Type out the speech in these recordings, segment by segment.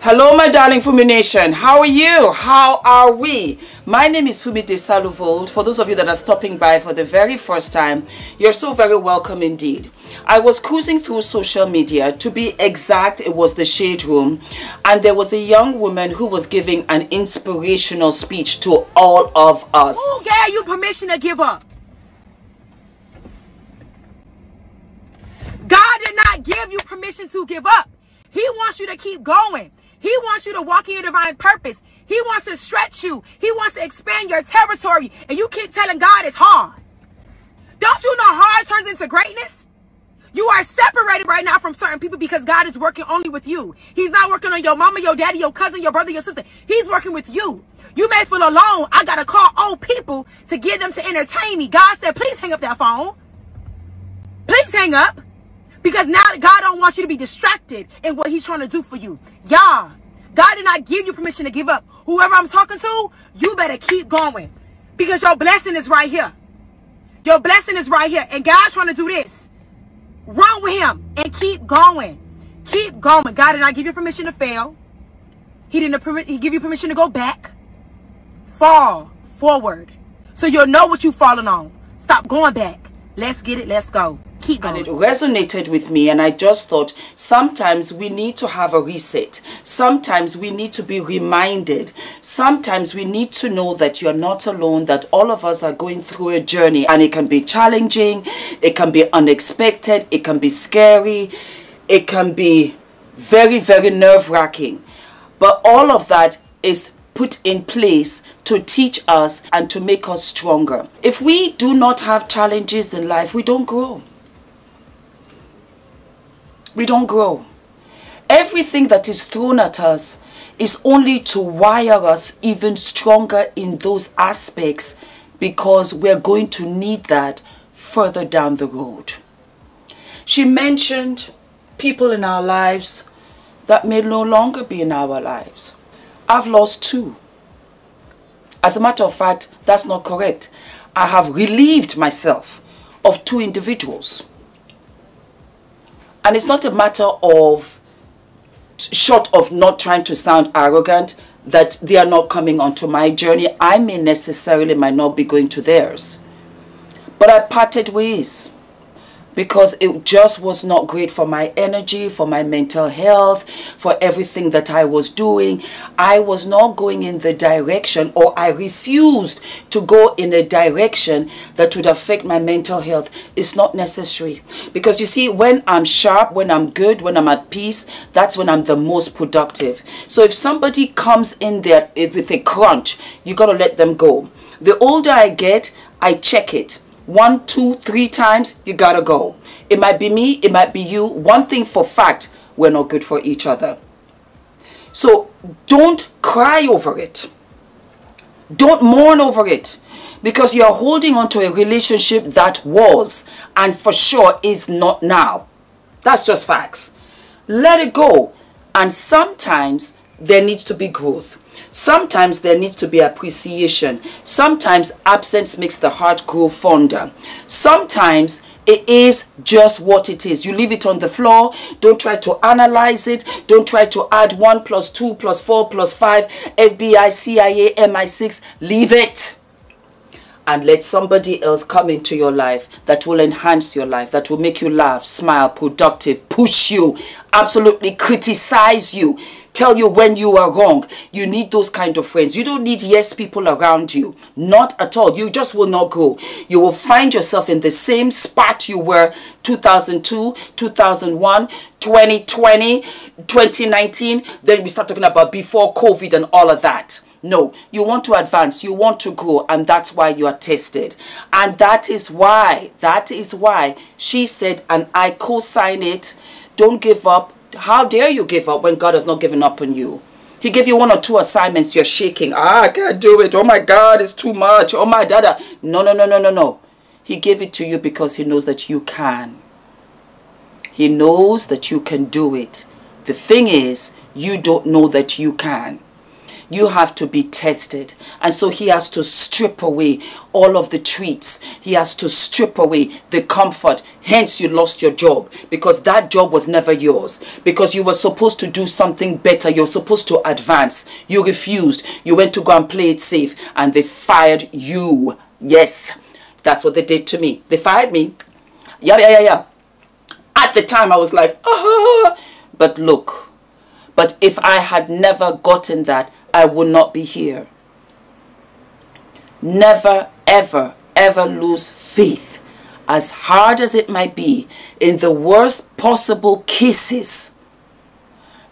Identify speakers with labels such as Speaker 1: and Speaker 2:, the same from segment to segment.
Speaker 1: Hello, my darling Fumi Nation. How are you? How are we? My name is Fumi de Saluvold. For those of you that are stopping by for the very first time, you're so very welcome indeed. I was cruising through social media. To be exact, it was the Shade Room. And there was a young woman who was giving an inspirational speech to all of us.
Speaker 2: Who gave you permission to give up? God did not give you permission to give up. He wants you to keep going. He wants you to walk in your divine purpose. He wants to stretch you. He wants to expand your territory. And you keep telling God it's hard. Don't you know hard turns into greatness? You are separated right now from certain people because God is working only with you. He's not working on your mama, your daddy, your cousin, your brother, your sister. He's working with you. You may feel alone. I got to call old people to get them to entertain me. God said, please hang up that phone. Please hang up. Because now God don't want you to be distracted in what he's trying to do for you. Y'all, God did not give you permission to give up. Whoever I'm talking to, you better keep going. Because your blessing is right here. Your blessing is right here. And God's trying to do this. Run with him and keep going. Keep going. God did not give you permission to fail. He give you permission to go back. Fall forward. So you'll know what you've fallen on. Stop going back. Let's get it. Let's go. Keep going.
Speaker 1: And it resonated with me, and I just thought sometimes we need to have a reset. Sometimes we need to be reminded. Sometimes we need to know that you're not alone, that all of us are going through a journey, and it can be challenging, it can be unexpected, it can be scary, it can be very, very nerve-wracking. But all of that is put in place to teach us and to make us stronger. If we do not have challenges in life, we don't grow. We don't grow. Everything that is thrown at us is only to wire us even stronger in those aspects, because we're going to need that further down the road. She mentioned people in our lives that may no longer be in our lives. I've lost 2. As a matter of fact, that's not correct. I have relieved myself of 2 individuals. And it's not a matter of, short of not trying to sound arrogant, that they are not coming onto my journey. I might not be going to theirs. But I parted ways because it just was not great for my energy, for my mental health, for everything that I was doing. I was not going in the direction, or I refused to go in a direction that would affect my mental health. It's not necessary. Because you see, when I'm sharp, when I'm good, when I'm at peace, that's when I'm the most productive. So if somebody comes in there with a crunch, you got to let them go. The older I get, I check it. 1, 2, 3 times, you gotta go. It might be me, it might be you. One thing for fact, we're not good for each other. So don't cry over it. Don't mourn over it. Because you're holding on to a relationship that was, and for sure is not now. That's just facts. Let it go. And sometimes there needs to be growth. Sometimes there needs to be appreciation. Sometimes absence makes the heart grow fonder. Sometimes it is just what it is. You leave it on the floor. Don't try to analyze it. Don't try to add 1 + 2 + 4 + 5, FBI, CIA, MI6. Leave it. And let somebody else come into your life that will enhance your life, that will make you laugh, smile, productive, push you, absolutely criticize you, tell you when you are wrong. You need those kind of friends. You don't need yes people around you. Not at all. You just will not grow. You will find yourself in the same spot you were 2002, 2001, 2020, 2019. Then we start talking about before COVID and all of that. No, you want to advance, you want to grow, and that's why you are tested. And that is why she said, and I co-sign it, don't give up. How dare you give up when God has not given up on you? He gave you 1 or 2 assignments, you're shaking. I can't do it. Oh my God, it's too much. Oh my dada. No. He gave it to you because he knows that you can. He knows that you can do it. The thing is, you don't know that you can. you have to be tested. And so he has to strip away all of the treats. He has to strip away the comfort. Hence you lost your job, because that job was never yours, because you were supposed to do something better. You're supposed to advance. You refused. You went to go and play it safe, and they fired you. Yes, that's what they did to me. They fired me. Yeah. At the time I was like, but look, but if I had never gotten that, I would not be here. Never, ever, ever lose faith. As hard as it might be, in the worst possible cases,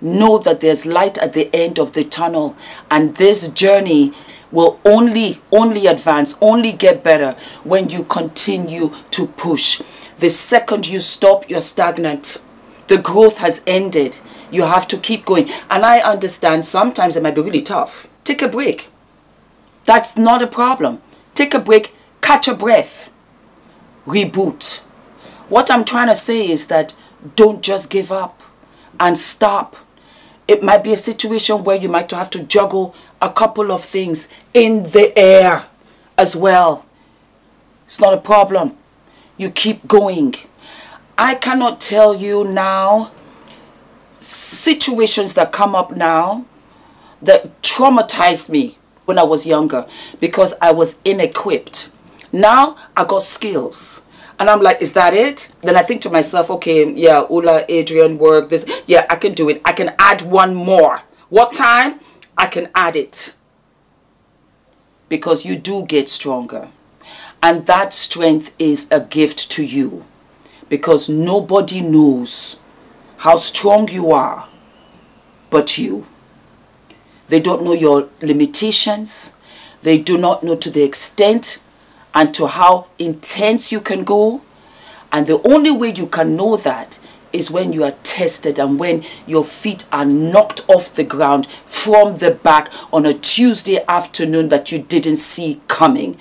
Speaker 1: know that there's light at the end of the tunnel, and this journey will only advance, only get better when you continue to push. The second you stop, you're stagnant. The growth has ended. You have to keep going. And I understand sometimes it might be really tough. Take a break. That's not a problem. Take a break, catch a breath, reboot. What I'm trying to say is that don't just give up and stop. It might be a situation where you might have to juggle a couple of things in the air as well. It's not a problem. You keep going. I cannot tell you now situations that come up now that traumatized me when I was younger because I was inequipped. Now I got skills. And I'm like, is that it? Then I think to myself, okay, yeah, Ula, Adrian, work, this. Yeah, I can do it. I can add one more. What time? I can add it. Because you do get stronger. And that strength is a gift to you. Because nobody knows how strong you are but you. They don't know your limitations. They do not know to the extent and to how intense you can go. And the only way you can know that is when you are tested and when your feet are knocked off the ground from the back on a Tuesday afternoon that you didn't see coming.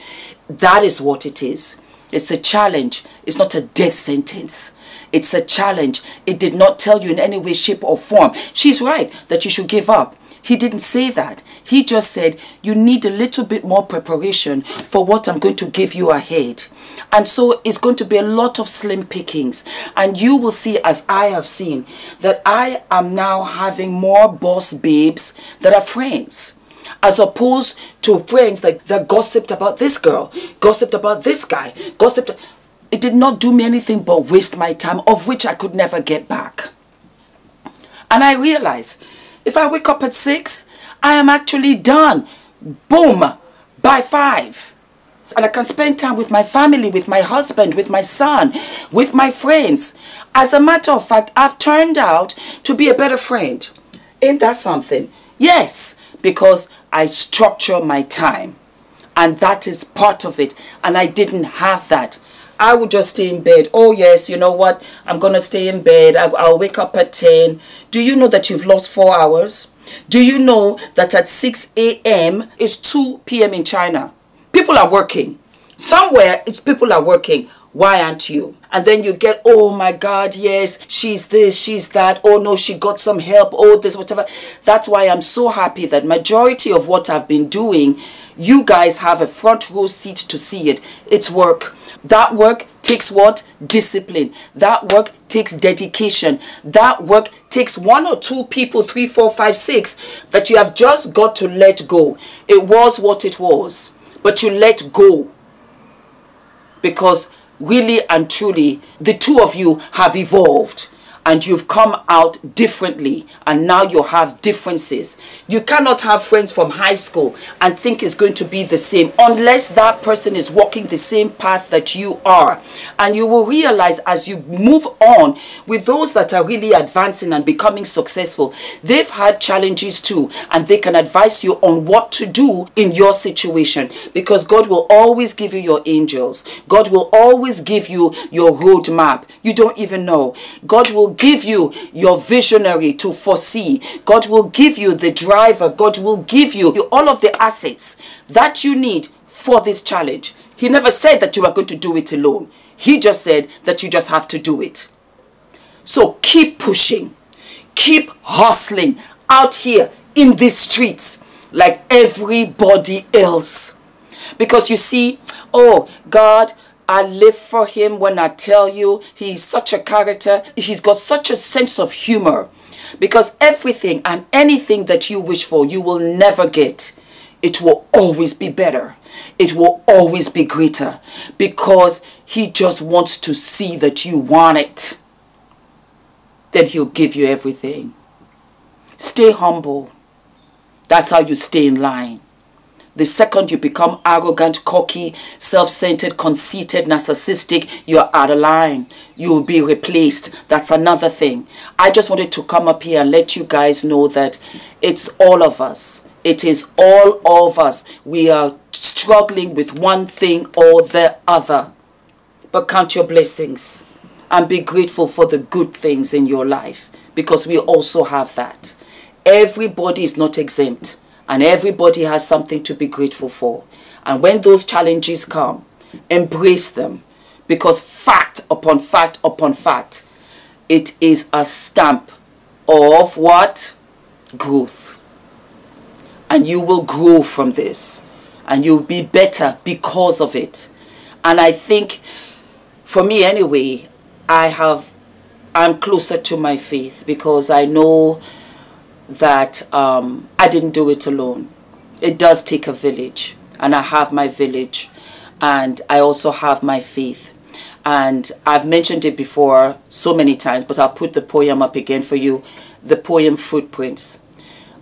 Speaker 1: That is what it is. It's a challenge. It's not a death sentence. It's a challenge. It did not tell you in any way, shape or form. She's right that you should give up. He didn't say that. He just said, you need a little bit more preparation for what I'm going to give you ahead. And so it's going to be a lot of slim pickings. And you will see, as I have seen, that I am now having more boss babes that are friends. As opposed to friends that gossiped about this girl, gossiped about this guy, gossiped. It did not do me anything but waste my time, of which I could never get back. And I realized, if I wake up at 6, I am actually done. Boom, by 5. And I can spend time with my family, with my husband, with my son, with my friends. As a matter of fact, I've turned out to be a better friend. Ain't that something? Yes, because I structure my time. And that is part of it. And I didn't have that. I would just stay in bed. Oh yes, you know what? I'm going to stay in bed. I'll wake up at 10. Do you know that you've lost 4 hours? Do you know that at 6 a.m. is 2 p.m. in China? People are working. Somewhere it's people are working. Why aren't you? And then you get, oh my God, yes, she's this, she's that. Oh no, she got some help. Oh, this, whatever. That's why I'm so happy that majority of what I've been doing, you guys have a front row seat to see it. It's work. That work takes what? Discipline. That work takes dedication. That work takes 1 or 2 people, 3, 4, 5, 6, that you have just got to let go. It was what it was, but you let go. Because really and truly, the two of you have evolved. And you've come out differently. And now you have differences. You cannot have friends from high school and think it's going to be the same. Unless that person is walking the same path that you are. And you will realize as you move on with those that are really advancing and becoming successful. They've had challenges too. And they can advise you on what to do in your situation. Because God will always give you your angels. God will always give you your roadmap. You don't even know. God will give you your visionary to foresee. God will give you the driver. God will give you all of the assets that you need for this challenge. He never said that you are going to do it alone. He just said that you just have to do it. So keep pushing. Keep hustling out here in these streets. like everybody else. Because you see, oh, God, I live for him. When I tell you, he's such a character. He's got such a sense of humor. Because everything and anything that you wish for, you will never get. It will always be better. It will always be greater. Because he just wants to see that you want it. Then he'll give you everything. Stay humble. That's how you stay in line. The second you become arrogant, cocky, self-centered, conceited, narcissistic, you're out of line. You will be replaced. That's another thing. I just wanted to come up here and let you guys know that it's all of us. It is all of us. We are struggling with one thing or the other. But count your blessings and be grateful for the good things in your life, because we also have that. Everybody is not exempt. And everybody has something to be grateful for. And when those challenges come, embrace them. Because fact upon fact upon fact, it is a stamp of what? Growth. And you will grow from this. And you'll be better because of it. And I think, for me anyway, I'm closer to my faith, because I know that I didn't do it alone. It does take a village, and I have my village, and I also have my faith. And I've mentioned it before so many times, but I'll put the poem up again for you. The poem Footprints.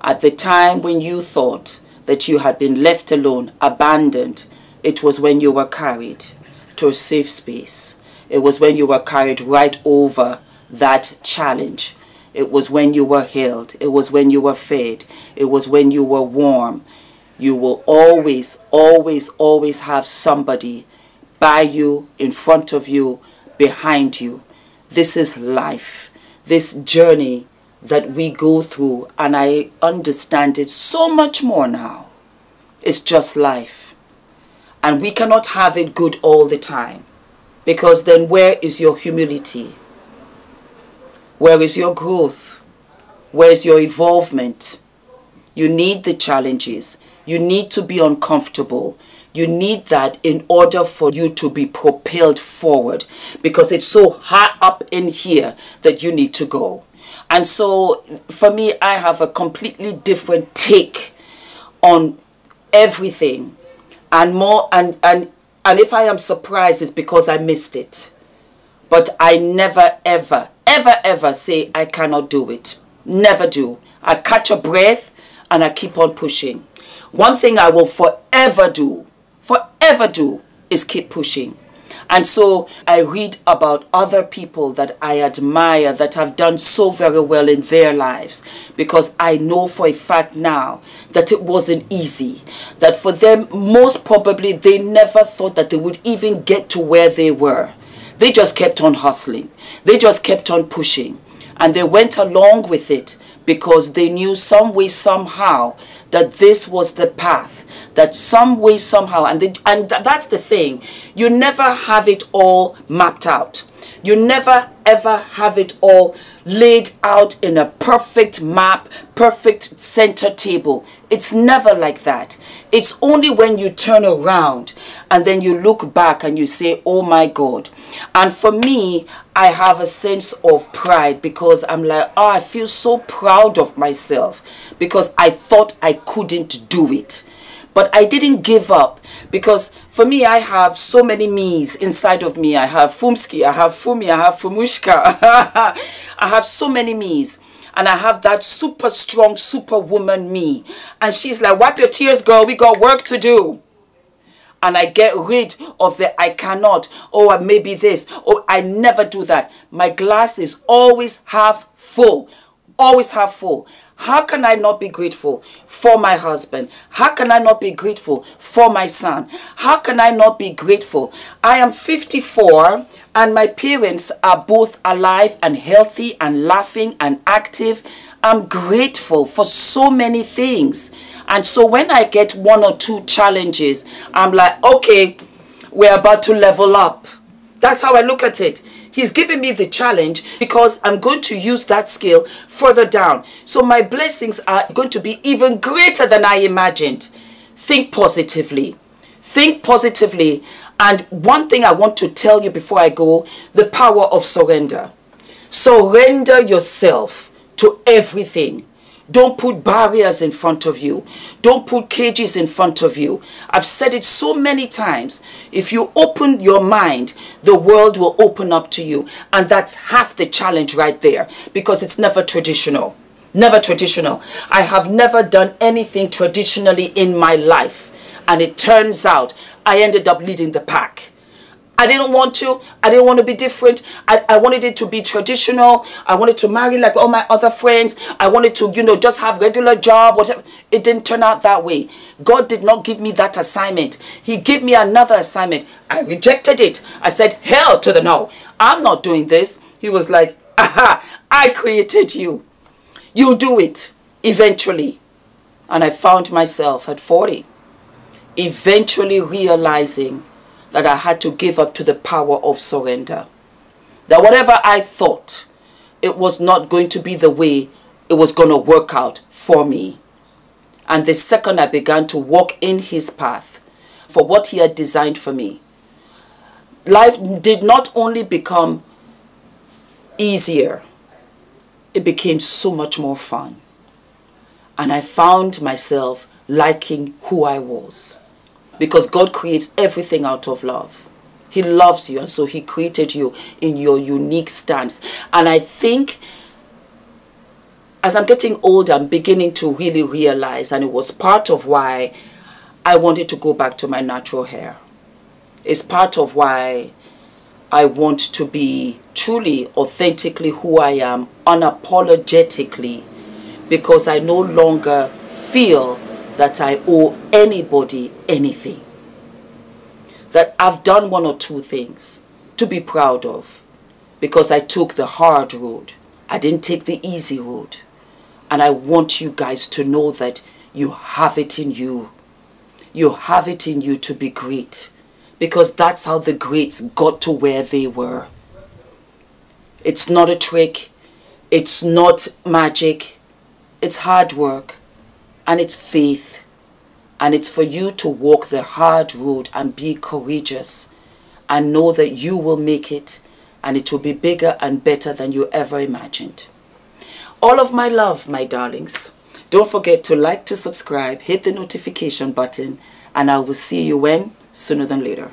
Speaker 1: At the time when you thought that you had been left alone, abandoned, it was when you were carried to a safe space. It was when you were carried right over that challenge. It was when you were held. It was when you were fed. It was when you were warm. You will always, always, always have somebody by you, in front of you, behind you. This is life. This journey that we go through, and I understand it so much more now. It's just life. And we cannot have it good all the time, because then where is your humility? Where is your growth? Where is your evolvement? You need the challenges. You need to be uncomfortable. You need that in order for you to be propelled forward, because it's so high up in here that you need to go. And so for me, I have a completely different take on everything, and more, and if I am surprised, it's because I missed it. But I never ever say I cannot do it. Never do. I catch a breath and I keep on pushing. One thing I will forever do is keep pushing. And so I read about other people that I admire that have done so very well in their lives, because I know for a fact now that it wasn't easy. That for them, most probably, they never thought that they would even get to where they were. They just kept on hustling. They just kept on pushing. And they went along with it because they knew some way, somehow, that this was the path. That some way, somehow, and that's the thing. You never have it all mapped out. You never ever have it all laid out in a perfect map, perfect center table. It's never like that. It's only when you turn around and then you look back and you say, oh my God. And for me, I have a sense of pride, because I'm like, oh, I feel so proud of myself, because I thought I couldn't do it. But I didn't give up, because for me, I have so many me's inside of me. I have Fumski, I have Fumi, I have Fumushka. I have so many me's. And I have that super strong, superwoman me. And she's like, wipe your tears, girl. We got work to do. And I get rid of the I cannot. Oh, maybe this. Oh, I never do that. My glass is always half full. Always half full. How can I not be grateful for my husband? How can I not be grateful for my son? How can I not be grateful? I am 54 and my parents are both alive and healthy and laughing and active. I'm grateful for so many things. And so when I get one or two challenges, I'm like, okay, we're about to level up. That's how I look at it. He's giving me the challenge because I'm going to use that skill further down. So my blessings are going to be even greater than I imagined. Think positively. Think positively. And one thing I want to tell you before I go, the power of surrender. Surrender yourself to everything. Don't put barriers in front of you. Don't put cages in front of you. I've said it so many times. If you open your mind, the world will open up to you. And that's half the challenge right there, because it's never traditional. Never traditional. I have never done anything traditionally in my life. And it turns out I ended up leading the pack. I didn't want to. I didn't want to be different. I wanted it to be traditional. I wanted to marry like all my other friends. I wanted to, you know, just have regular job, whatever. It didn't turn out that way. God did not give me that assignment. He gave me another assignment. I rejected it. I said, hell to the no. I'm not doing this. He was like, aha, I created you. You do it eventually. And I found myself at 40, eventually realizing that I had to give up to the power of surrender. That whatever I thought, it was not going to be the way it was going to work out for me. And the second I began to walk in his path for what he had designed for me, life did not only become easier, it became so much more fun. And I found myself liking who I was. Because God creates everything out of love. He loves you, and so he created you in your unique stance. And I think as I'm getting older, I'm beginning to really realize, and it was part of why I wanted to go back to my natural hair. It's part of why I want to be truly, authentically who I am, unapologetically, because I no longer feel that I owe anybody anything. That I've done one or two things to be proud of, because I took the hard road. I didn't take the easy road. And I want you guys to know that you have it in you. You have it in you to be great, because that's how the greats got to where they were. It's not a trick. It's not magic. It's hard work. And it's faith. And it's for you to walk the hard road and be courageous and know that you will make it, and it will be bigger and better than you ever imagined. All of my love, my darlings. Don't forget to like, to subscribe, hit the notification button, and I will see you when? Sooner than later.